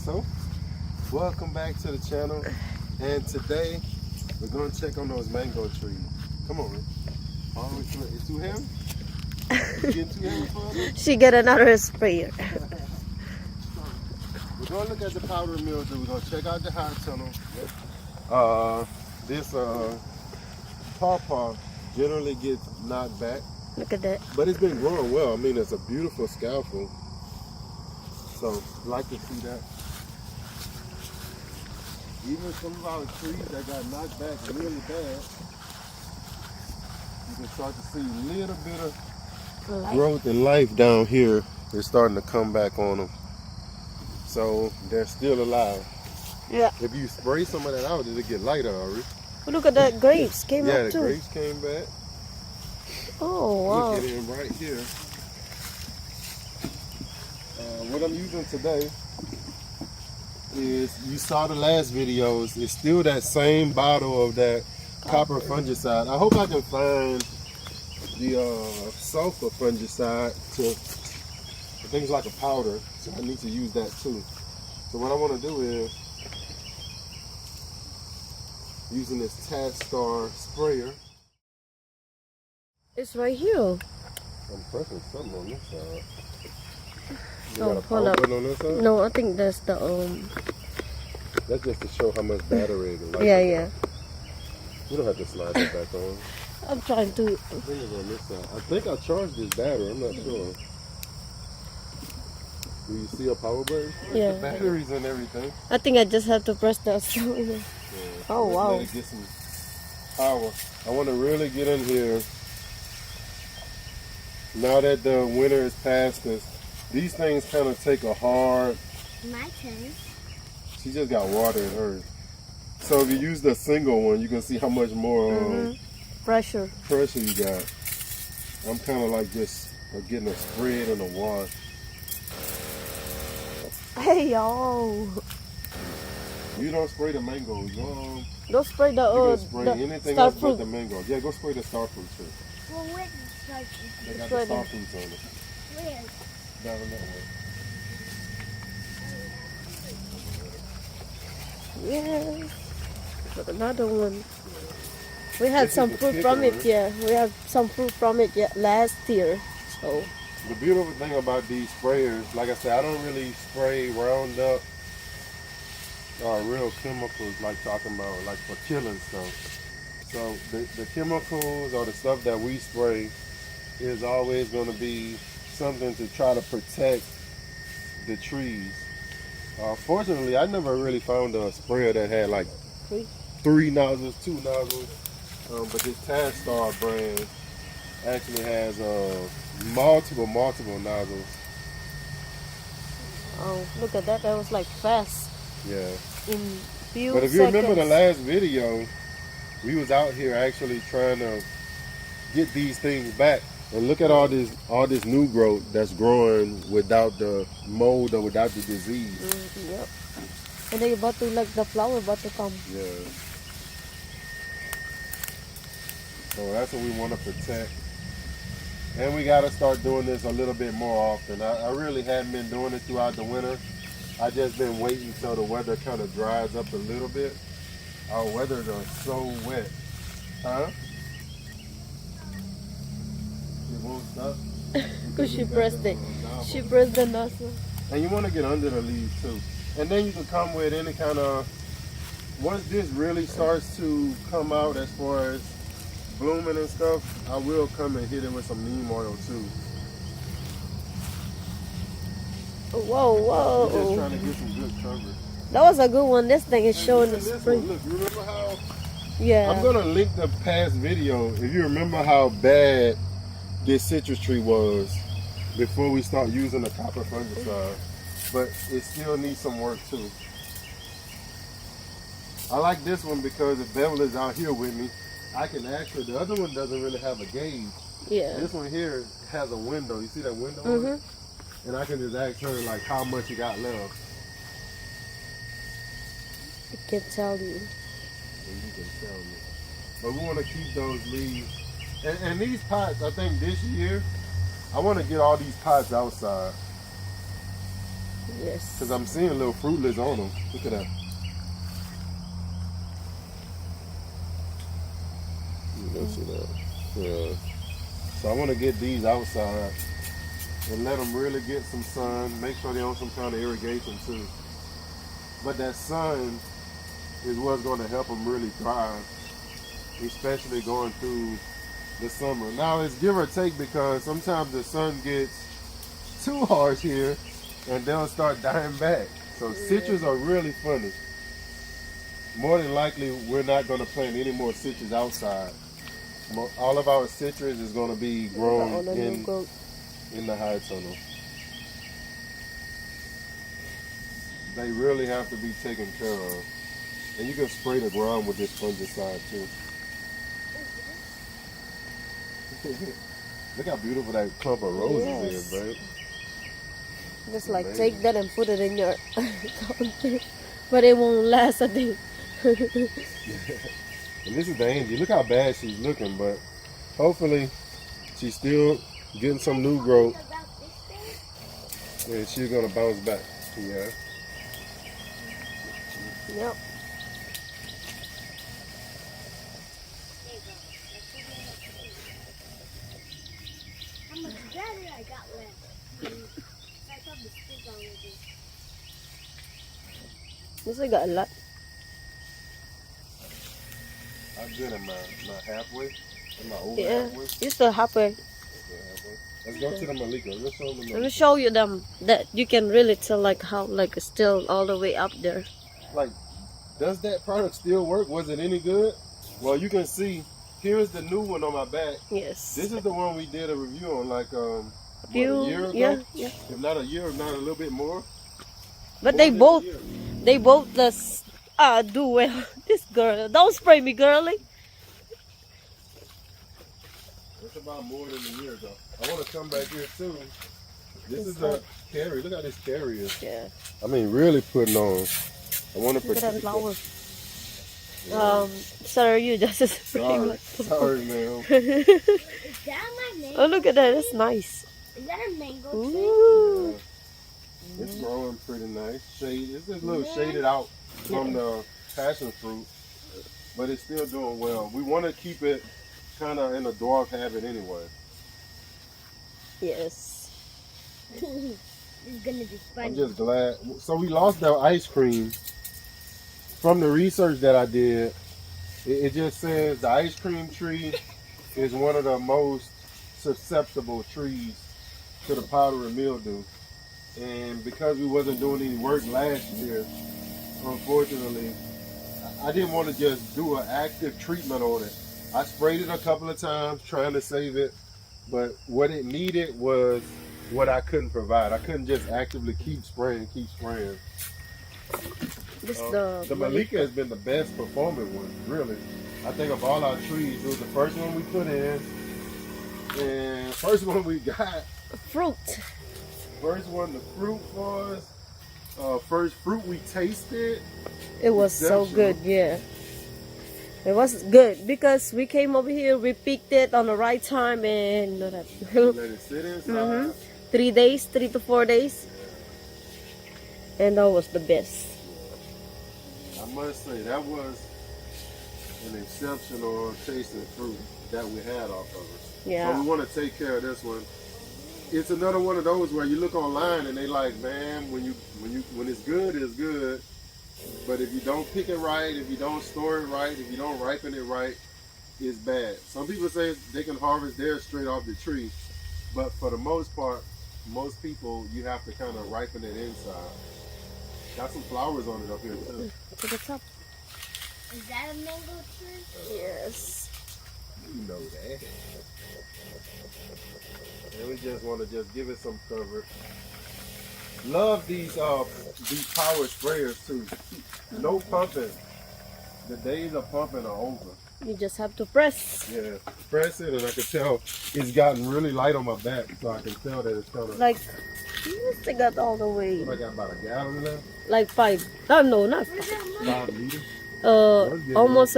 So, welcome back to the channel, and today we're going to check on those mango trees. Come on, man. Oh, it's too heavy? You getting too heavy for us? She get another sprayer. We're going to look at the powdery mildew. We're going to check out the hot tunnel. This pawpaw generally gets knocked back. Look at that. But it's been growing well. I mean, it's a beautiful scaffold. So, like to see that. Even some of our trees that got knocked back really bad, you can start to see a little bit of growth and life down here. It's starting to come back on them. So, they're still alive. Yeah. If you spray some of that out, it'll get lighter already. Look at that grapes came Yeah, up the too. grapes came back. Oh wow. Look at him right here. What I'm using today is, you saw the last videos, it's still that same bottle of that copper fungicide. I hope I can find the sulfur fungicide for things like a powder, so I need to use that too. So what I want to do is, using this TaskStar sprayer. It's right here. I'm pressing something on this side. You Oh, got a hold power up. button on this side? No, I think that's the That's just to show how much battery the light Yeah, is. yeah. You don't have to slide it back on. I'm trying to. I think it's on this side. I think I charged this battery. I'm not sure. Do you see a power button? Yeah. The batteries and everything. I think I just have to press that. Yeah. Oh Let's wow. let it get some power. I want to really get in here. Now that the winter is past us, these things kind of take a hard. My turn. She just got water in hers. So if you use the single one, you can see how much more Pressure. pressure you got. I'm kind of like just getting a spread and a wash. Hey y'all. You don't spray the mangoes. Don't spray You the can spray the anything star else but fruit. the mangoes. Yeah, go spray the star fruit too. Well, where's the start? They got Spray the star them. fruits on it. Where? Down that way. Yeah. Look, another one. We had This some is the fruit from thicker it, yeah. We had some fruit from it last year. So The beautiful thing about these sprayers, like I said, I don't really spray Roundup or real chemicals like talking about, like for killing stuff. So the chemicals or the stuff that we spray is always going to be something to try to protect the trees. Fortunately, I never really found a sprayer that had like 3 nozzles, 2 nozzles. But this TaskStar brand actually has multiple nozzles. oh, look at that. That was like fast Yeah. in few But if you seconds. remember the last video, we was out here actually trying to get these things back. And look at all this new growth that's growing without the mold or without the disease. Yep. And they about to, like, the flower about to come. Yeah. So that's what we want to protect. And we got to start doing this a little bit more often. I really hadn't been doing it throughout the winter. I just been waiting until the weather kind of dries up a little bit. Our weathers are so wet. Huh? It won't stop. Because she pressed it. Nozzle. She pressed the nozzle. And you want to get under the leaves too. And then you can come with any kind of, once this really starts to come out as far as blooming and stuff, I will come and hit it with some neem oil too. Whoa, We're just whoa. trying to get some good coverage. That was a good one. This thing is showing the Even this spring. one, look, you remember how, Yeah. I'm going to link the past video. If you remember how bad this citrus tree was before we start using the copper fungicide, but it still needs some work too. I like this one because if Bevel is out here with me, I can actually, the other one doesn't really have a gauge. Yeah. This one here has a window. You see that window on it? And I can just ask her like how much you got left. I can tell you. And you can tell me. But we want to keep those leaves. And these pots, I think this year, I want to get all these pots outside. Yes. Because I'm seeing little fruitlets on them. Look at that. Let's see that. Yeah. So I want to get these outside and let them really get some sun. Make sure they're on some kind of irrigation too. But that sun is what's going to help them really thrive, especially going through the summer. Now it's give or take because sometimes the sun gets too harsh here and they'll start dying back. So citrus are really funny. More than likely, we're not going to plant any more citrus outside. All of our citrus is going to be grown in the high tunnel. They really have to be taken care of. And you can spray the ground with this fungicide too. Look how beautiful that clump of roses is, babe. Just like Amazing. take that and put it in your counter. But it won't last a day. And this is the Angie. Look how bad she's looking, but hopefully she's still getting some new growth. And she's gonna bounce back. Yeah. Yep. How much better I got left? I thought the stick already. This I got a lot. I'm good at my halfway. In my over Yeah. halfway. You still halfway. Halfway. Let's go to the Malika. Let's show them the Let me Malika. show you them that you can really tell like how like it's still all the way up there. Like, does that product still work? Was it any good? Well, you can see, here's the new one on my back. Yes. This is the one we did a review on like a few, year ago? yeah. If not a year, if not a little bit more. But More they than a both year. do well. This girl, don't spray me, girly. It's about more than a year ago. I want to come back here too. This is like- a carry. Look how this carry is. Yeah. I mean, really putting on. I want to Look at that protect flower. Yeah. Sir, you just spraying like Sorry, ma'am. Is that my mango? Oh, look at that. That's nice. Is that a mango tree? Ooh. Yeah. It's growing pretty nice. Shade. It's just a little shaded out from the passion fruit, but it's still doing well. We want to keep it kind of in a dwarf habit anyway. Yes. This is gonna be funny. I'm just glad. So we lost our ice cream. From the research that I did, it just says the ice cream tree is one of the most susceptible trees to the powdery mildew. And because we wasn't doing any work last year, unfortunately, I didn't want to just do an active treatment on it. I sprayed it a couple of times trying to save it, but what it needed was what I couldn't provide. I couldn't just actively keep spraying. This The Malika has been the best performing one, really. I think of all our trees, it was the first one we put in, and first one we got. fruit. First one, the fruit was. First fruit we tasted. It was so good, yeah. It was good because we came over here, we picked it on the right time, and Let it sit inside. 3 days, 3 to 4 days, and that was the best. I must say that was an exceptional tasting fruit that we had off of it. Yeah. So we want to take care of this one. It's another one of those where you look online and they like, man, when it's good, it's good. But if you don't pick it right, if you don't store it right, if you don't ripen it right, it's bad. Some people say they can harvest theirs straight off the tree, but for the most part, most people you have to kind of ripen it inside. Got some flowers on it up here too. To the top. Is that a mango tree? Yes. You know that. And we just want to just give it some coverage. Love these power sprayers too. No pumping. The days of pumping are over. You just have to press. Yeah, press it, and I can tell it's gotten really light on my back, so I can tell that it's kind of. Like, you must have got all the way. I got about a gallon left. Like 5. Oh, no, not 5. 5 liters. Almost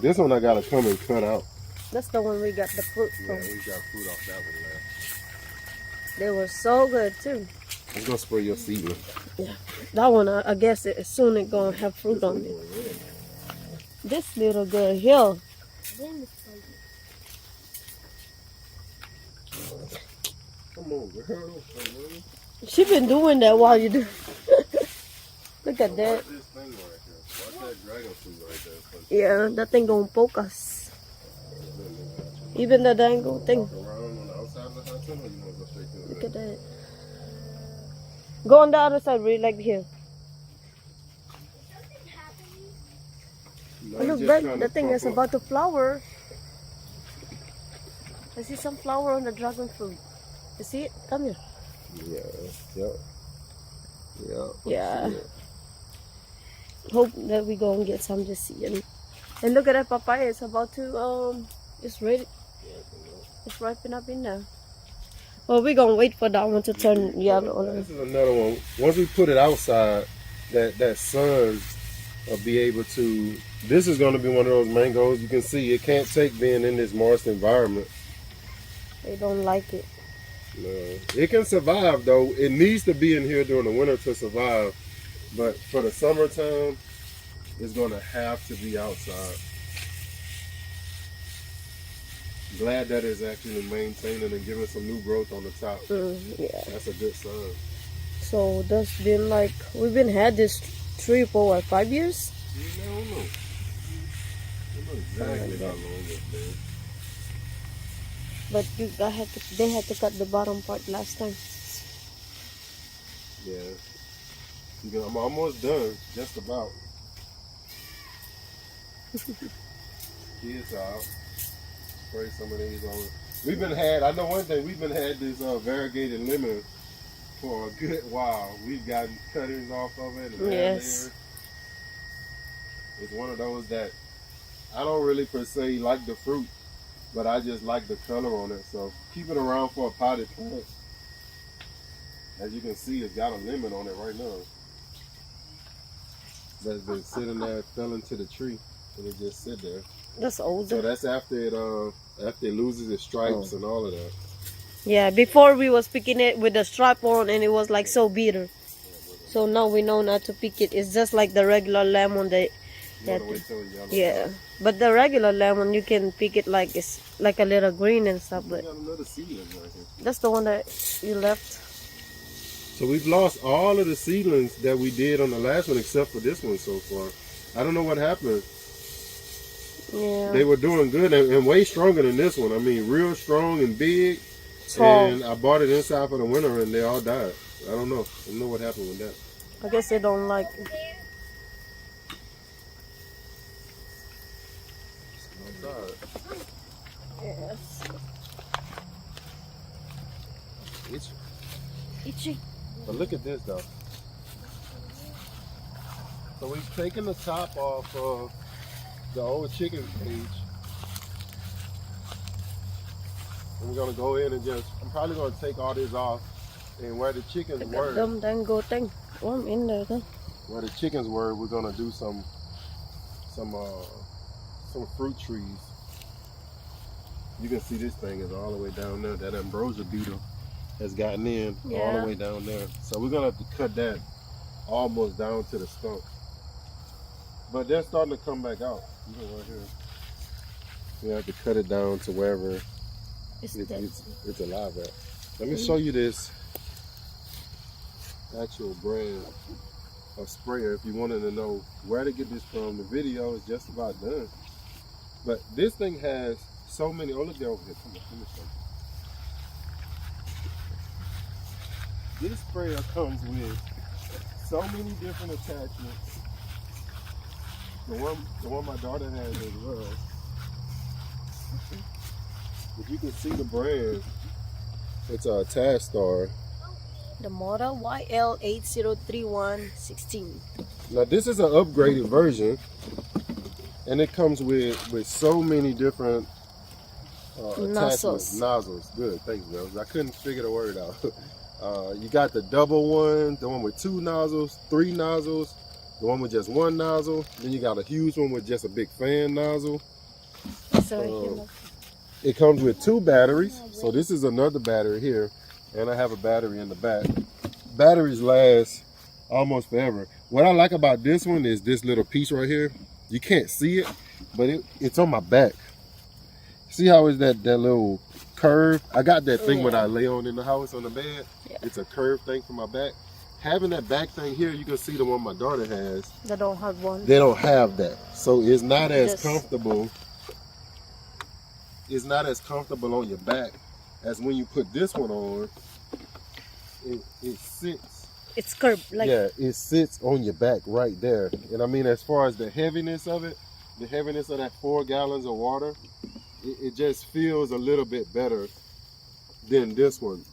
This one I gotta come and cut out. that's the one we got the fruit Yeah, from. we got fruit off that one left. They were so good too. It's gonna spray your seedling. Yeah, that one I guess soon it's gonna have fruit on it. This little girl here, Then it's like, Come on, girl. she been doing that while you do. Look at that. Watch this thing right here. Watch that dragon fruit right there. Yeah, that thing gonna poke us. Even the dangle thing. Walk around on the outside of the house, or you want to go straight to Look at that. Go on the other side, really, like here. something happening. No, Oh, look, just that, trying the to thing pump is up. about to flower. I see some flower on the dragon fruit. You see it? Come here. Yeah. Yeah. Hope that we go and get some this season. And look at that papaya. It's about to it's ready. It's ripen up in there. Well, we're gonna wait for that one to turn yellow. This is another one. Once we put it outside, that sun will be able to. This is going to be one of those mangoes. You can see it can't take being in this moist environment. They don't like it. No. It can survive though. It needs to be in here during the winter to survive. But for the summertime, it's going to have to be outside. Glad that it's actually maintaining and giving some new growth on the top. Yeah. That's a good sign. So that's been like we've been had this tree for what, 5 years? I don't know. I don't know exactly how long it's been. But they had to cut the bottom part last time. Yeah. I'm almost done. Just about. Kids out. Spray some of these on. I know one thing, we've been had this variegated lemon for a good while. We've gotten cuttings off of it. And Yes. It's one of those that I don't really per se like the fruit, but I just like the color on it. So keep it around for a potted plant. As you can see, it's got a lemon on it right now. That's been sitting there, fell into the tree, and it just sit there. That's older. So that's after it loses its stripes and all of that. Yeah, before we was picking it with the stripe on and it was like so bitter. So now we know not to pick it. It's just like the regular lemon that You wanna wait till it's yellow? yeah. But the regular lemon you can pick it like it's like a little green and stuff, We but got another seedling right here. that's the one that you left. So we've lost all of the seedlings that we did on the last one except for this one so far. I don't know what happened. Yeah. They were doing good and way stronger than this one. I mean, real strong and big. Tall. And I bought it inside for the winter and they all died. I don't know. I don't know what happened with that. I guess they don't like it. Yes. It's, Itchy. but look at this though. So we've taken the top off of the old chicken cage. And we're gonna go in and I'm probably gonna take all this off and where the chickens were. Them dango thing. Oh, I'm in there then. Where the chickens were, we're gonna do some fruit trees. You can see this thing is all the way down there. That ambrosia beetle has gotten in all Yeah. the way down there. So we're gonna have to cut that almost down to the stump. But they're starting to come back out. Even right here. We have to cut it down to wherever It's it's alive at. Let me show you this actual brand of sprayer if you wanted to know where to get this from. The video is just about done. But this thing has so many. Oh, look there over here. Come on, let me show you. This sprayer comes with so many different attachments. The one my daughter has as well. But you can see the brand. It's a TaskStar. the model YL803116. Now this is an upgraded version, and it comes with so many different attachments. Nozzles. Good, thanks, girls. I couldn't figure the word out. You got the double one, the one with 2 nozzles, 3 nozzles, the one with just 1 nozzle. Then you got a huge one with just a big fan nozzle. So It comes with 2 batteries. So this is another battery here, and I have a battery in the back. batteries last almost forever. What I like about this one is this little piece right here. You can't see it, but it's on my back. See how is that little curve? I got that thing when I lay on in the house on the bed. Yeah. It's a curved thing for my back. Having that back thing here, you can see the one my daughter has. They don't have one. They don't have that. So it's not as comfortable. It's not as comfortable on your back as when you put this one on. It sits. It's curved. Like, yeah, it sits on your back right there. And I mean, as far as the heaviness of it, the heaviness of that 4 gallons of water, it just feels a little bit better than this one.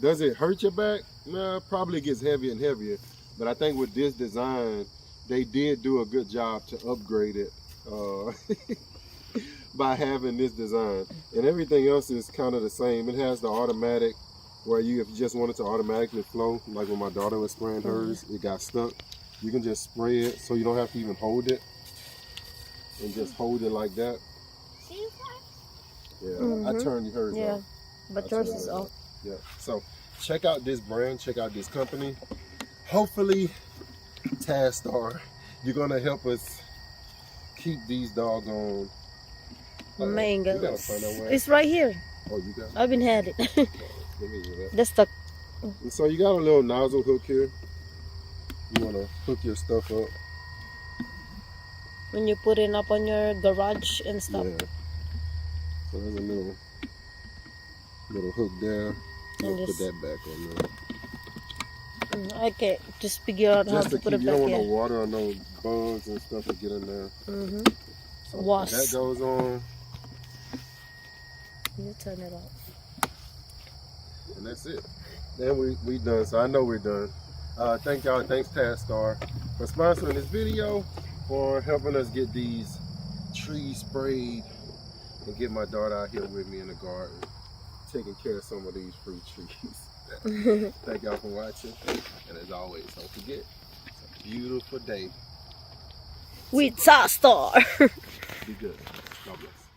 Does it hurt your back? No, probably gets heavier and heavier. But I think with this design, they did do a good job to upgrade it by having this design. And everything else is kind of the same. It has the automatic where if you just want it to automatically flow, like when my daughter was spraying hers, it got stuck. You can just spray it so you don't have to even hold it. And just hold it like that. Yeah, I turned hers off. But yours is off. Yeah, so check out this brand, check out this company. Hopefully, TaskStar, you're gonna help us keep these doggone mangoes. gotta find out where. It's right here. Oh, you got it? I've been had it. Let me do that. That's the. And so you got a little nozzle hook here. You wanna hook your stuff up. When you put it up on your garage and stuff. Yeah. So there's a little hook there. I'll put that back on there. I can't just figure out how to put it you back don't want here. no water or no bugs and stuff to get in there. So Wasp. that goes on. You turn it off. And that's it. Then we done. So I know we're done. Thank y'all. Thanks TaskStar for sponsoring this video, for helping us get these trees sprayed and get my daughter out here with me in the garden, taking care of some of these fruit trees. Thank y'all for watching. And as always, don't forget, it's a beautiful day. With TaskStar. Be good. God bless.